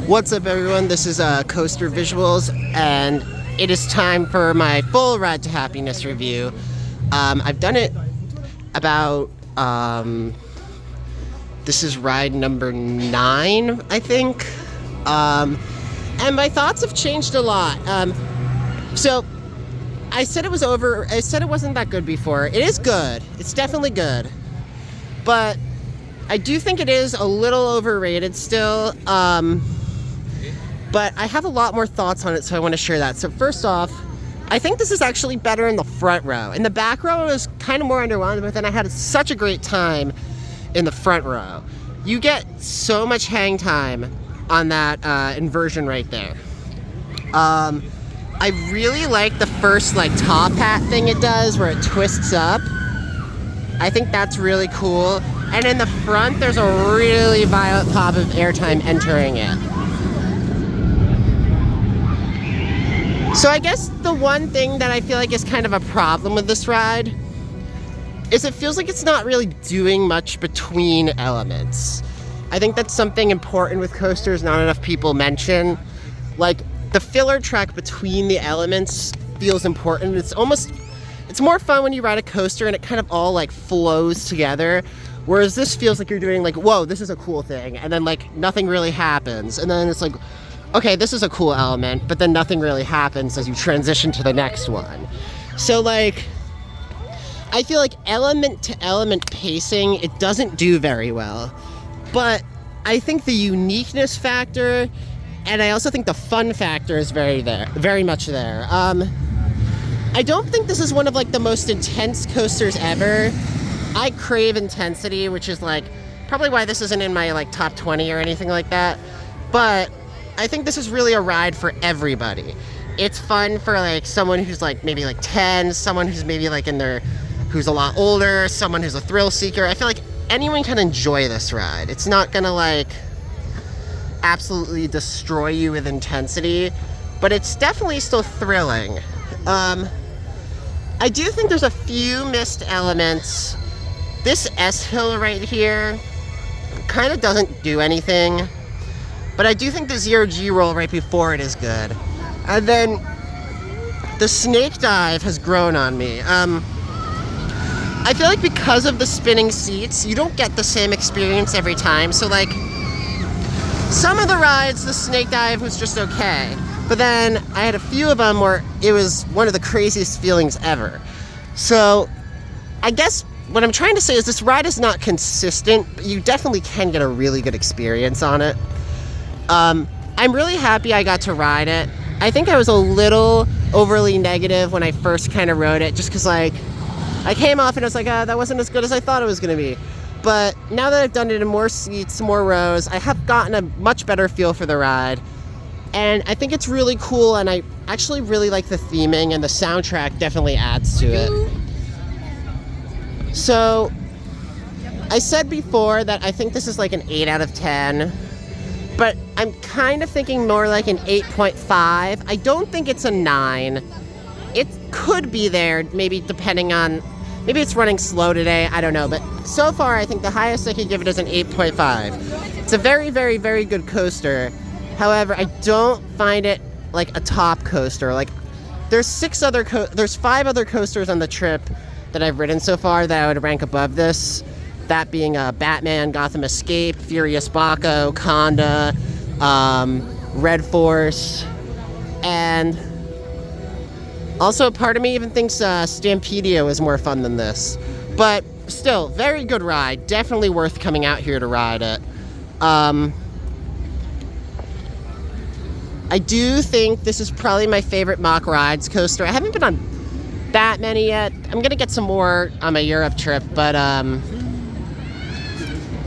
What's up, everyone? This is Coaster Visuals, and it is time for my full Ride to Happiness review. I've done it about, this is ride number 9, I think. And my thoughts have changed a lot. So I said it wasn't that good before. It is good. It's definitely good. But I do think it is a little overrated still. But I have a lot more thoughts on it, so I want to share that. So first off, I think this is actually better in the front row. In the back row, it was kind of more underwhelming, but then I had such a great time in the front row. You get so much hang time on that inversion right there. I really like the first top hat thing it does where it twists up. I think that's really cool. And in the front, there's a really violent pop of airtime entering it. So I guess the one thing that I feel like is kind of a problem with this ride is it feels like it's not really doing much between elements. I think that's something important with coasters not enough people mention. Like, the filler track between the elements feels important. It's more fun when you ride a coaster and it kind of all flows together. Whereas this feels like you're doing whoa, this is a cool thing. And then nothing really happens. And then it's okay, this is a cool element, but then nothing really happens as you transition to the next one. So I feel like element to element pacing, it doesn't do very well. But I think the uniqueness factor, and I also think the fun factor is very much there. I don't think this is one of the most intense coasters ever. I crave intensity, which is probably why this isn't in my top 20 or anything like that. But I think this is really a ride for everybody. It's fun for someone who's maybe 10, someone who's maybe who's a lot older, someone who's a thrill seeker. I feel like anyone can enjoy this ride. It's not gonna absolutely destroy you with intensity, but it's definitely still thrilling. I do think there's a few missed elements. This S-hill right here kind of doesn't do anything. But I do think the zero-G roll right before it is good. And then the snake dive has grown on me. I feel like because of the spinning seats, you don't get the same experience every time. So some of the rides, the snake dive was just okay. But then I had a few of them where it was one of the craziest feelings ever. So I guess what I'm trying to say is this ride is not consistent, but you definitely can get a really good experience on it. I'm really happy I got to ride it. I think I was a little overly negative when I first kind of rode it, just because I came off and I was that wasn't as good as I thought it was going to be. But now that I've done it in more seats, more rows, I have gotten a much better feel for the ride. And I think it's really cool, and I actually really like the theming, and the soundtrack definitely adds to it. So, I said before that I think this is an 8 out of 10. But I'm kind of thinking more an 8.5. I don't think it's a 9. It could be there, maybe depending on, maybe it's running slow today, I don't know. But so far, I think the highest I could give it is an 8.5. It's a very, very, very good coaster. However, I don't find it a top coaster. There's 5 other coasters on the trip that I've ridden so far that I would rank above this. That being Batman, Gotham Escape, Furious Baco, Conda, Red Force, and also part of me even thinks Stampedio is more fun than this. But still, very good ride. Definitely worth coming out here to ride it. I do think this is probably my favorite Mock Rides coaster. I haven't been on that many yet. I'm gonna get some more on my Europe trip, but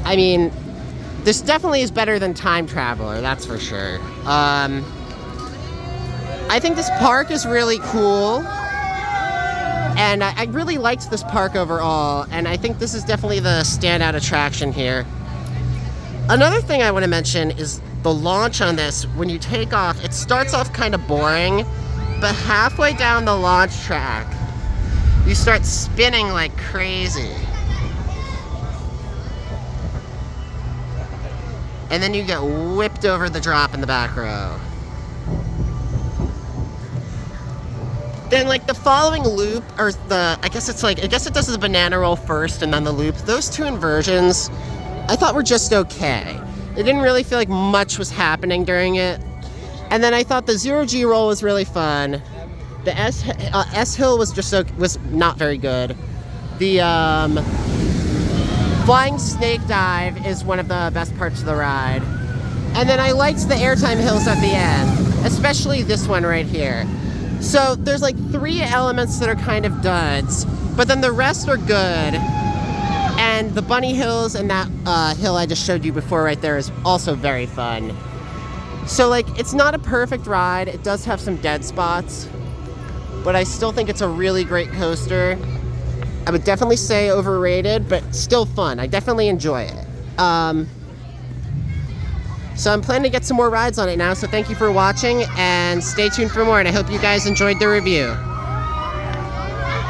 I mean, this definitely is better than Time Traveler, that's for sure. I think this park is really cool, and I really liked this park overall, and I think this is definitely the standout attraction here. Another thing I want to mention is the launch on this. When you take off, it starts off kind of boring, but halfway down the launch track, you start spinning like crazy. And then you get whipped over the drop in the back row. Then like the following loop, or I guess it does the banana roll first and then the loop. Those two inversions, I thought were just okay. It didn't really feel like much was happening during it. And then I thought the 0G roll was really fun. The S hill was was not very good. The flying snake dive is one of the best parts of the ride. And then I liked the airtime hills at the end, especially this one right here. So there's like 3 elements that are kind of duds, but then the rest are good. And the bunny hills and that hill I just showed you before right there is also very fun. So like, it's not a perfect ride. It does have some dead spots, but I still think it's a really great coaster. I would definitely say overrated, but still fun. I definitely enjoy it. So I'm planning to get some more rides on it now, so thank you for watching, and stay tuned for more, and I hope you guys enjoyed the review.